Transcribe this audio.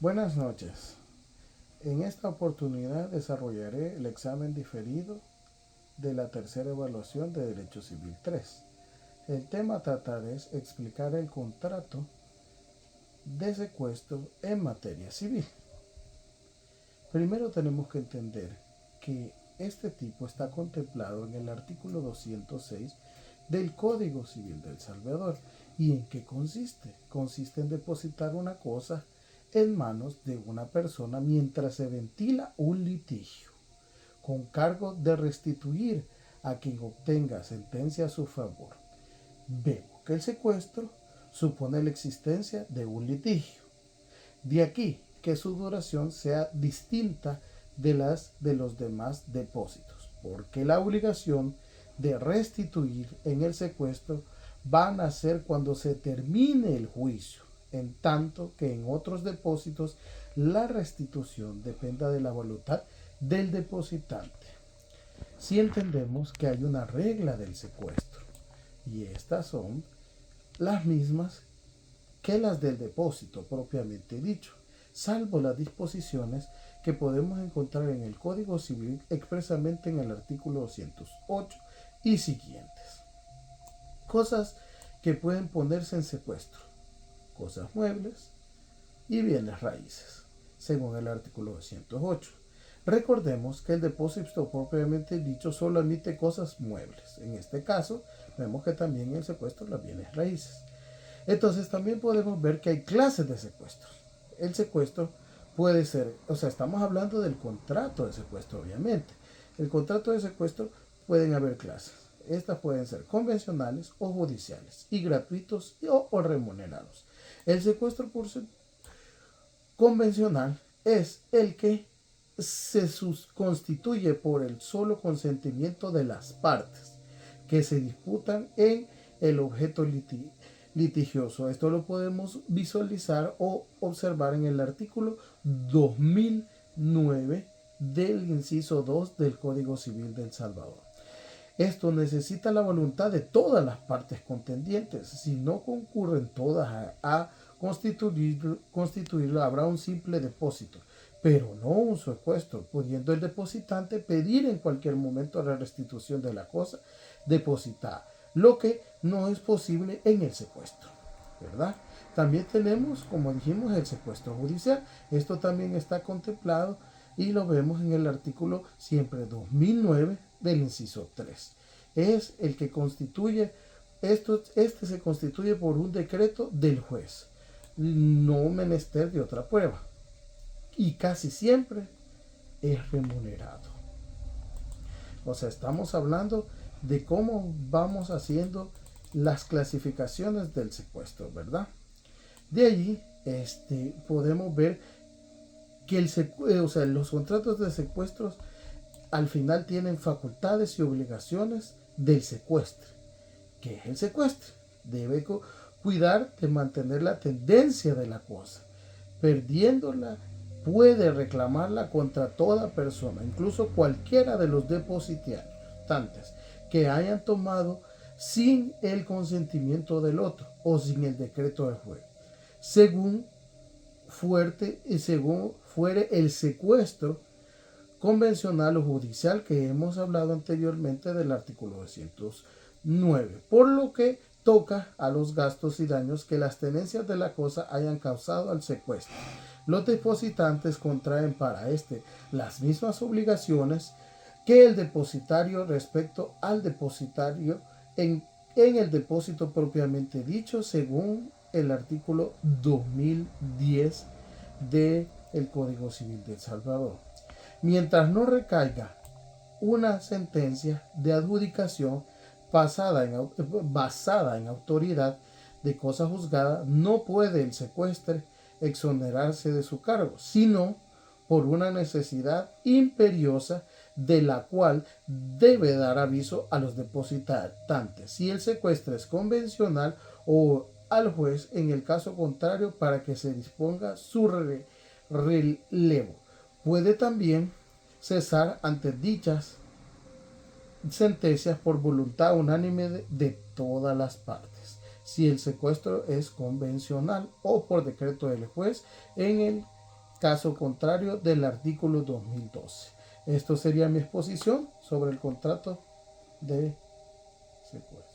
Buenas noches. En esta oportunidad desarrollaré el examen diferido de la tercera evaluación de Derecho Civil 3. El tema a tratar es explicar el contrato de secuestro en materia civil. Primero tenemos que entender que este tipo está contemplado en el artículo 206 del Código Civil de El Salvador. ¿Y en qué consiste? Consiste en depositar una cosa en manos de una persona mientras se ventila un litigio, con cargo de restituir a quien obtenga sentencia a su favor. Vemos que el secuestro supone la existencia de un litigio. De aquí que su duración sea distinta de las de los demás depósitos, porque la obligación de restituir en el secuestro va a nacer cuando se termine el juicio, en tanto que en otros depósitos la restitución dependa de la voluntad del depositante. Si entendemos que hay una regla del secuestro, y estas son las mismas que las del depósito propiamente dicho, salvo las disposiciones que podemos encontrar en el Código Civil expresamente en el artículo 208 y siguientes. Cosas que pueden ponerse en secuestro: cosas muebles y bienes raíces, según el artículo 208. Recordemos que el depósito propiamente dicho solo emite cosas muebles. En este caso, vemos que también el secuestro las bienes raíces. Entonces también podemos ver que hay clases de secuestros. El secuestro puede ser, estamos hablando del contrato de secuestro, obviamente. El contrato de secuestro pueden haber clases. Estas pueden ser convencionales o judiciales, y gratuitos o remunerados. El secuestro por convencional es el que se constituye por el solo consentimiento de las partes que se disputan en el objeto litigioso. Esto lo podemos visualizar o observar en el artículo 2009 del inciso 2 del Código Civil de El Salvador. Esto necesita la voluntad de todas las partes contendientes. Si no concurren todas a constituirlo, habrá un simple depósito, pero no un secuestro, pudiendo el depositante pedir en cualquier momento la restitución de la cosa depositada, lo que no es posible en el secuestro, ¿verdad? También tenemos, como dijimos, el secuestro judicial. Esto también está contemplado y lo vemos en el artículo siempre 2009 del inciso 3. Es el que constituye, este se constituye por un decreto del juez, no menester de otra prueba, y casi siempre es remunerado. O sea, estamos hablando de cómo vamos haciendo las clasificaciones del secuestro, ¿verdad? De allí podemos ver que los contratos de secuestros al final tienen facultades y obligaciones del secuestro. ¿Qué es el secuestro? Debe cuidar de mantener la tendencia de la cosa. Perdiéndola, puede reclamarla contra toda persona, incluso cualquiera de los depositantes que hayan tomado sin el consentimiento del otro o sin el decreto del juez, según fuere el secuestro convencional o judicial que hemos hablado anteriormente del artículo 209, por lo que toca a los gastos y daños que las tenencias de la cosa hayan causado al secuestro. Los depositantes contraen para las mismas obligaciones que el depositario respecto al depositario en el depósito propiamente dicho, según el artículo 2010 del Código Civil de El Salvador. Mientras no recaiga una sentencia de adjudicación basada en autoridad de cosa juzgada, no puede el secuestro exonerarse de su cargo, sino por una necesidad imperiosa de la cual debe dar aviso a los depositantes, si el secuestro es convencional, o al juez en el caso contrario, para que se disponga su relevo. Puede también cesar ante dichas sentencias por voluntad unánime de todas las partes, si el secuestro es convencional, o por decreto del juez en el Caso contrario del artículo 2012. Esto sería mi exposición sobre el contrato de secuestro.